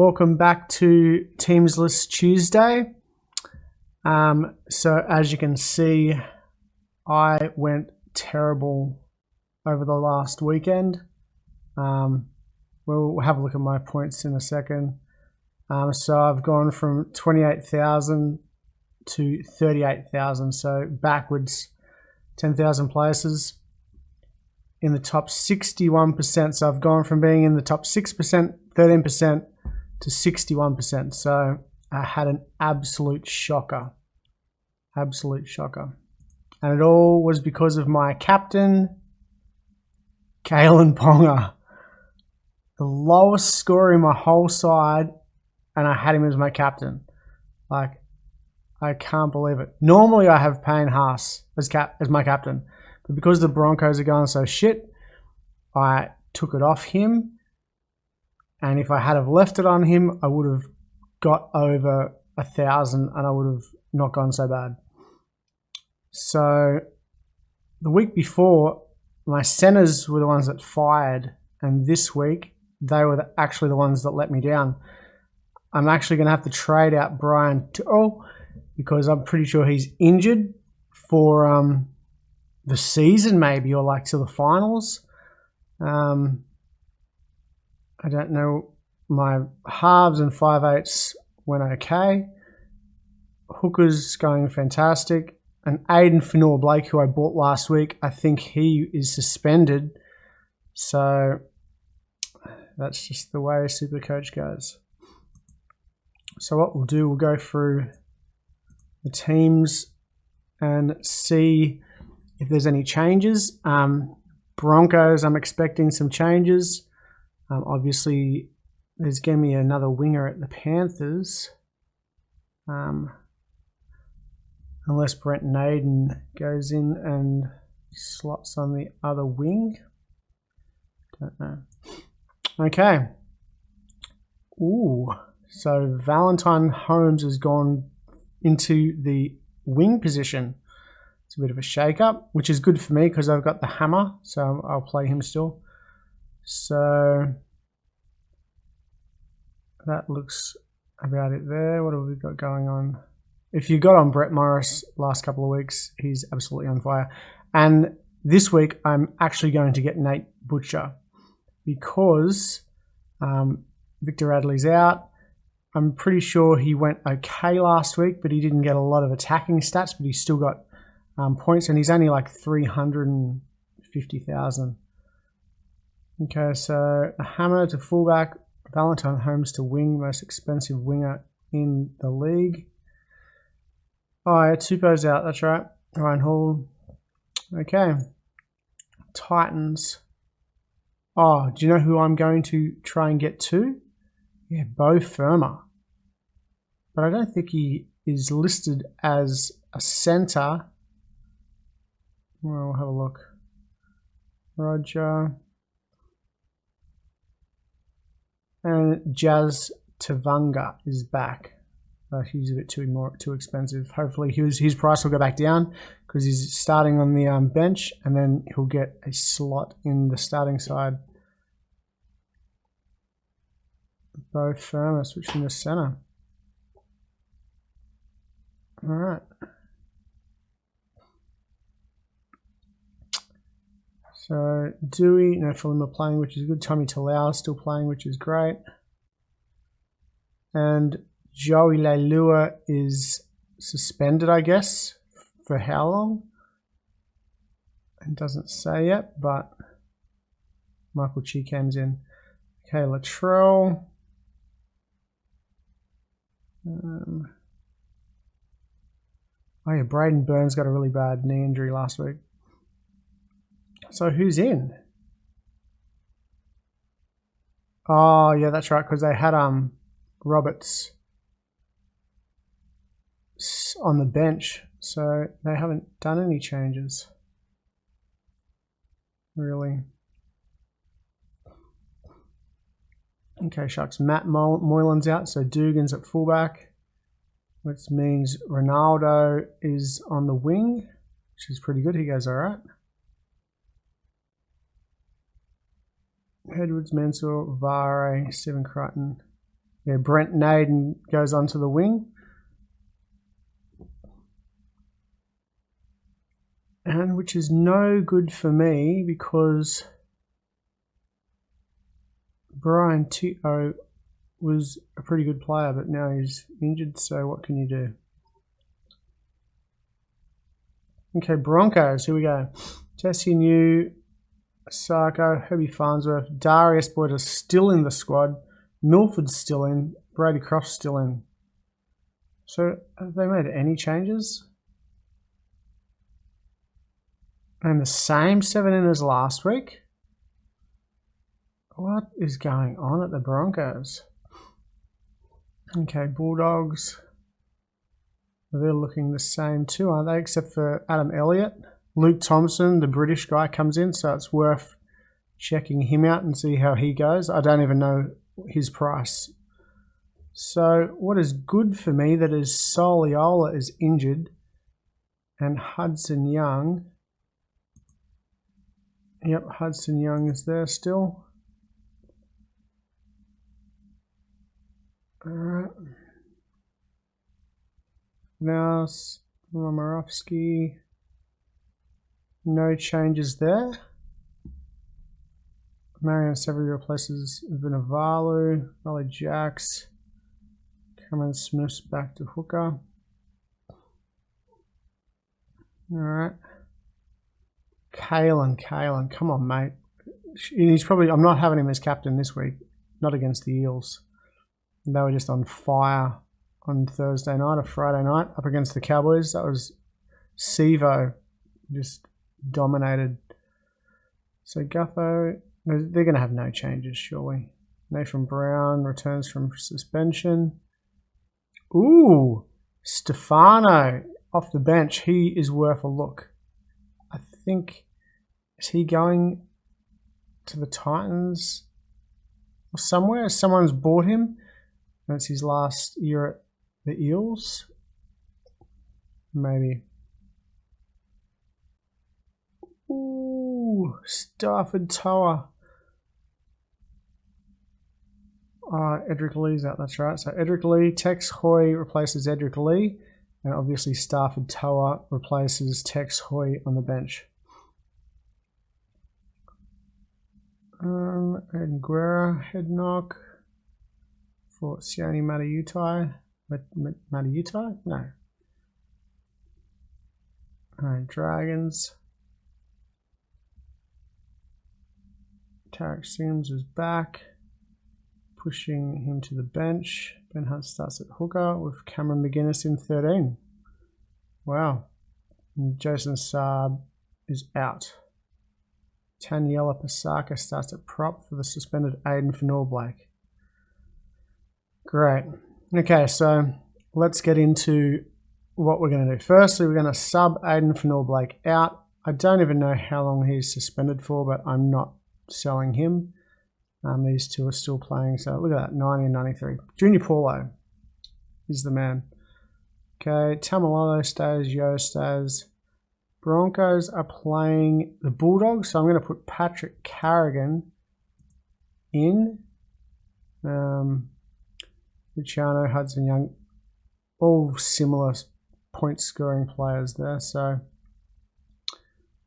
Welcome back to Teams List Tuesday. So as you can see, I went terrible over the last weekend. We'll have a look at my points in a second. So I've gone from 28,000 to 38,000, so backwards 10,000 places. In the top 61%, so I've gone from being in the top 6%, 13% to 61%. So I had an absolute shocker. Absolute shocker. And it all was because of my captain, Kalyn Ponga. The lowest score in my whole side, and I had him as my captain. Like, I can't believe it. Normally I have Payne Haas as my captain. But because the Broncos are going so shit, I took it off him. And if I had have left it on him, I would have got over 1,000 and I would have not gone so bad. So the week before, my centers were the ones that fired. And this week, they were actually the ones that let me down. I'm actually going to have to trade out Brian Tyrrell because I'm pretty sure he's injured for the season maybe, or like to the finals. I don't know. My halves and 5/8 went okay. Hooker's going fantastic. And Addin Fonua Blake, who I bought last week, I think he is suspended. So that's just the way Supercoach goes. So what we'll do, we'll go through the teams and see if there's any changes. Broncos, I'm expecting some changes. Obviously, there's going to be another winger at the Panthers. Unless Brent Naden goes in and slots on the other wing. Don't know. Okay. Ooh. So Valentine Holmes has gone into the wing position. It's a bit of a shake-up, which is good for me because I've got the hammer, so I'll play him still. So that looks about it there. What have we got going on? If you got on Brett Morris last couple of weeks, he's absolutely on fire. And this week, I'm actually going to get Nate Butcher because Victor Radley's out. I'm pretty sure he went okay last week, but he didn't get a lot of attacking stats, but he's still got points, and he's only like 350,000. Okay, so a hammer to fullback, Valentine Holmes to wing, most expensive winger in the league. Oh, yeah, Tupo's out, that's right. Ryan Hall. Okay. Titans. Oh, do you know who I'm going to try and get to? Yeah, Bo Firma. But I don't think he is listed as a centre. Well, we'll have a look. Roger. And Jazz Tavanga is back. But he's a bit too expensive. Hopefully his price will go back down because he's starting on the bench, and then he'll get a slot in the starting side. Bo Firma switching to centre. All right. So Dewey, no Philima playing, which is good. Tommy Talau still playing, which is great. And Joey Leilua is suspended, I guess. For how long? It doesn't say yet, but Michael Cheekham's in. Okay, Latrell. Oh yeah, Braden Burns got a really bad knee injury last week. So who's in? Oh yeah, that's right, because they had Roberts on the bench, so they haven't done any changes. Really. Okay, shucks. Matt Moylan's out, so Dugan's at fullback, which means Ronaldo is on the wing, which is pretty good. He goes all right. Edwards, Mansour, Vare, Stephen Crichton. Yeah, Brent Naden goes onto the wing. And which is no good for me because Brian T.O. was a pretty good player, but now he's injured, so what can you do? Okay, Broncos, here we go. Jesse New, Sarko, Herbie Farnsworth, Darius Boyd is still in the squad. Milford's still in. Brady Croft's still in. So have they made any changes? And the same 7 in as last week? What is going on at the Broncos? Okay, Bulldogs. They're looking the same too, aren't they? Except for Adam Elliott. Luke Thompson, the British guy, comes in, so it's worth checking him out and see how he goes. I don't even know his price. So what is good for me that is Soliola is injured and Hudson Young. Yep, Hudson Young is there still. Alright. Now, Romarovsky. No changes there. Marion Severy replaces Vinavalu. Raleigh Jacks. Cameron Smith's back to hooker. Alright. Kalyn, come on, mate. He's probably, I'm not having him as captain this week. Not against the Eels. They were just on fire on Thursday night or Friday night up against the Cowboys. That was Sevo. Just dominated. So Gutho, they're going to have no changes, surely. Nathan Brown returns from suspension. Ooh, Stefano off the bench. He is worth a look. I think, is he going to the Titans or somewhere? Someone's bought him. That's his last year at the Eels. Maybe. Ooh, Stafford Toa. Edric Lee's out, that's right. So Edric Lee, Tex Hoy replaces Edric Lee. And obviously Stafford Toa replaces Tex Hoy on the bench. And Guerra, head knock for Sione Matautai. Matautai? No. Alright, Dragons. Tarek Sims is back, pushing him to the bench. Ben Hunt starts at hooker with Cameron McGuinness in 13. Wow. And Jason Saab is out. Taniela Pasaka starts at prop for the suspended Addin Fonua Blake. Great. Okay, so let's get into what we're going to do. Firstly, we're going to sub Addin Fonua Blake out. I don't even know how long he's suspended for, but I'm not selling him. These two are still playing, so look at that, 90 and 93. Junior Paulo is the man. Okay, Tamalolo stays, Yo stays. Broncos are playing the Bulldogs, so I'm going to put Patrick Carrigan in. Luciano, Hudson Young, all similar point scoring players there. So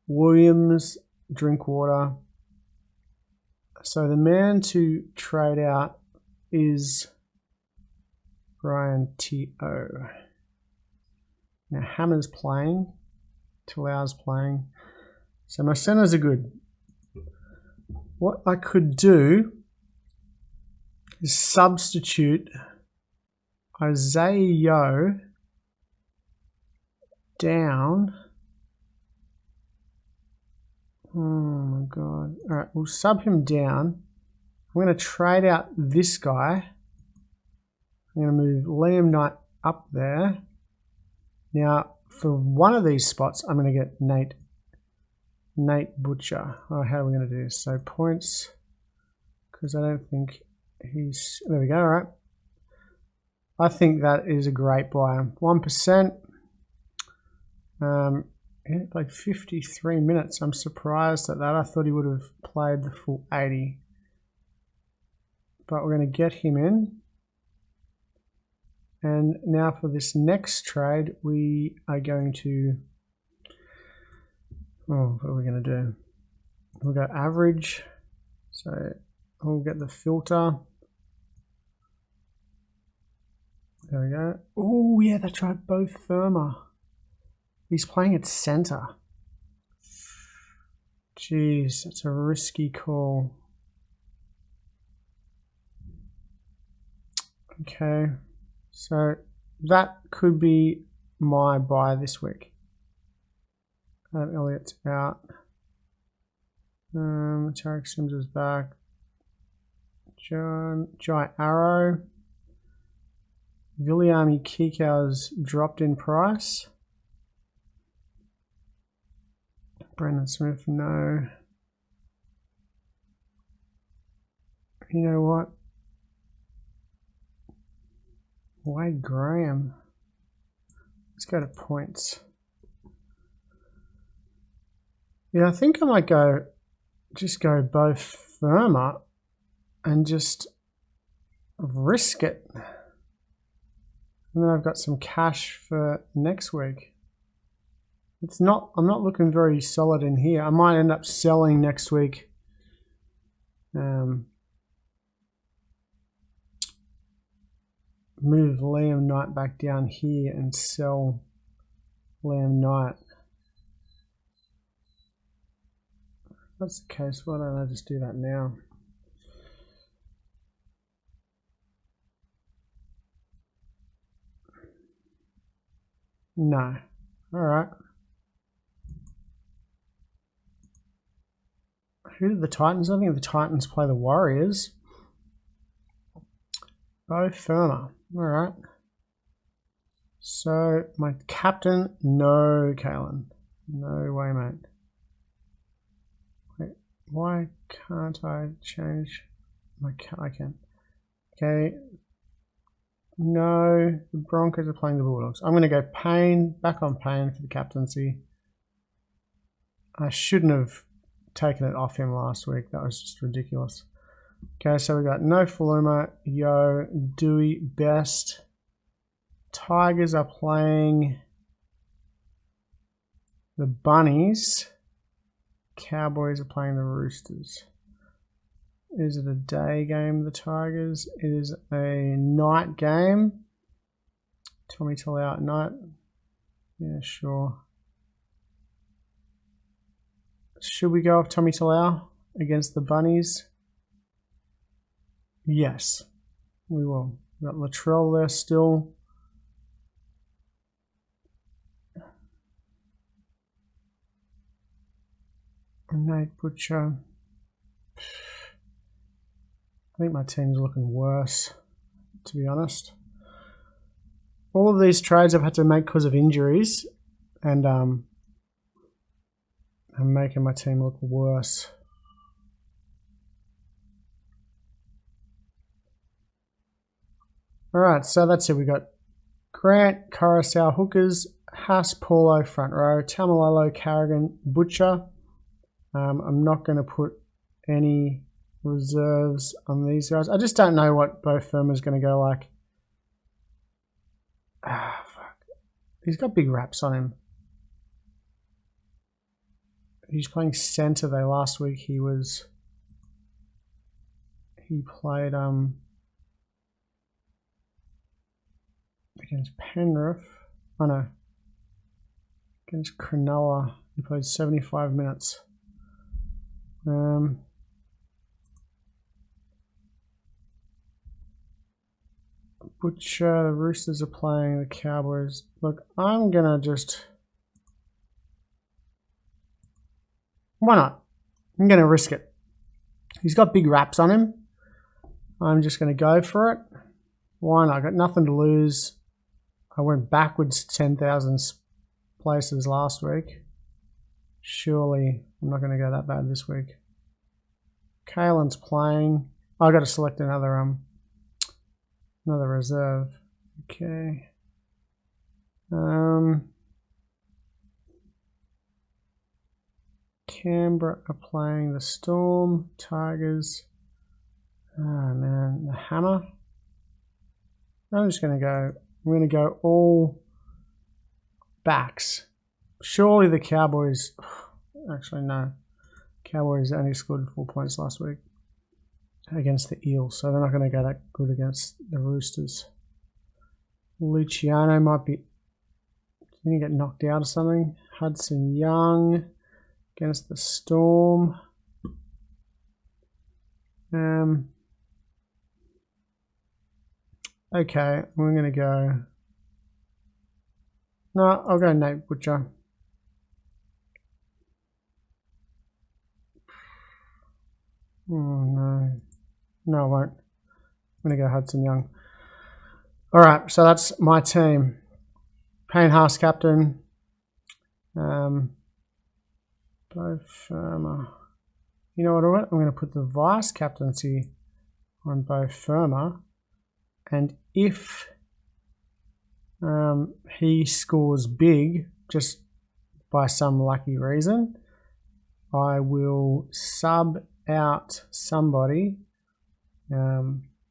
Williams, Drinkwater. So the man to trade out is Brian T.O. Now Hammer's playing, Talau's playing. So my centers are good. What I could do is substitute Isaiah Yeo down. Oh my god. Alright, we'll sub him down. I'm going to trade out this guy. I'm going to move Liam Knight up there. Now, for one of these spots, I'm going to get Nate Butcher. Oh, how are we going to do this? So points, because I don't think he's... There we go, alright. I think that is a great buy. 1%. He played 53 minutes. I'm surprised at that. I thought he would have played the full 80. But we're going to get him in. And now for this next trade, we are going to, oh, what are we going to do? We'll go average. So we'll get the filter. There we go. Oh, yeah, that's right, Bo Firma. He's playing at center. Jeez, that's a risky call. Okay, so that could be my buy this week. Adam Elliott's out. Tarek Sims is back. Jai Arrow. Viliami Kikau's dropped in price. Brendan Smith, no. You know what? Wade Graham. Let's go to points. Yeah, I think I might just go Bo Firma and just risk it. And then I've got some cash for next week. I'm not looking very solid in here. I might end up selling next week. Move Liam Knight back down here and sell Liam Knight. If that's the case, why don't I just do that now? No. Alright. Who did the Titans? I think the Titans play the Warriors. Bo Firma. Alright. So, my captain, no, Kalyn. No way, mate. Wait, why can't I change my I can. Okay. No, the Broncos are playing the Bulldogs. I'm going to go Payne, back on Payne for the captaincy. I shouldn't have taken it off him last week. That was just ridiculous. Okay, so we got no Faluma, Yo, Dewey, Best. Tigers are playing the Bunnies. Cowboys are playing the Roosters. Is it a day game, the Tigers? It is a night game. Tommy Talau at night. Yeah, sure. Should we go off Tommy Talau against the Bunnies? Yes, we will. We've got Latrell there still. Nate Butcher. I think my team's looking worse, to be honest. All of these trades I've had to make because of injuries, and I'm making my team look worse. Alright, so that's it. We got Grant, Coruscant, hookers, Haas, Paulo, front row, Tamalolo, Carrigan, Butcher. I'm not going to put any reserves on these guys. I just don't know what Bo Firma's going to go like. Ah, fuck. He's got big raps on him. He's playing centre though. Last week he played against Penrith. Oh no. Against Cronulla. He played 75 minutes. Butcher, the Roosters are playing the Cowboys. Look, I'm gonna just... Why not? I'm gonna risk it. He's got big raps on him. I'm just gonna go for it. Why not? I got nothing to lose. I went backwards 10,000 places last week. Surely I'm not going to go that bad this week. Kalyn's playing. Oh, I got to select another reserve. Okay. Canberra are playing the Storm, Tigers. Oh man, the Hammer. I'm just going to go I'm going to go all backs. Surely the Cowboys... Actually, no. Cowboys only scored 4 points last week against the Eels, so they're not going to go that good against the Roosters. Luciano might be... Can he get knocked out or something? Hudson Young against the Storm. Okay, we're going to go... No, I'll go Nate Butcher. Oh, no. No, I won't. I'm going to go Hudson Young. All right, so that's my team. Payne Haas captain. Bo Firma. You know what? I'm going to put the vice captaincy on Bo Firma. And if he scores big, just by some lucky reason, I will sub out somebody.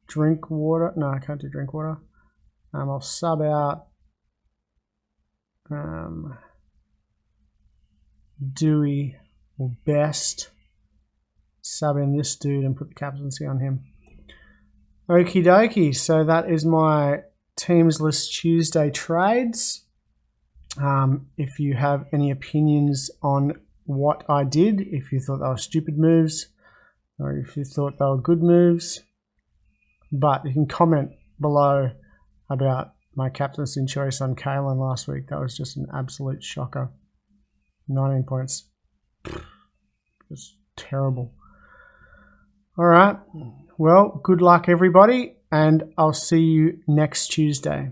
Drink water. No, I can't do drink water. I'll sub out Dewey or Best. Sub in this dude and put the captaincy on him. Okie dokie. So that is my Teams List Tuesday trades. If you have any opinions on what I did, if you thought they were stupid moves or if you thought they were good moves, but you can comment below about my captaincy choice on Kalyn last week. That was just an absolute shocker. 19 points. Just terrible. All right. Well, good luck, everybody, and I'll see you next Tuesday.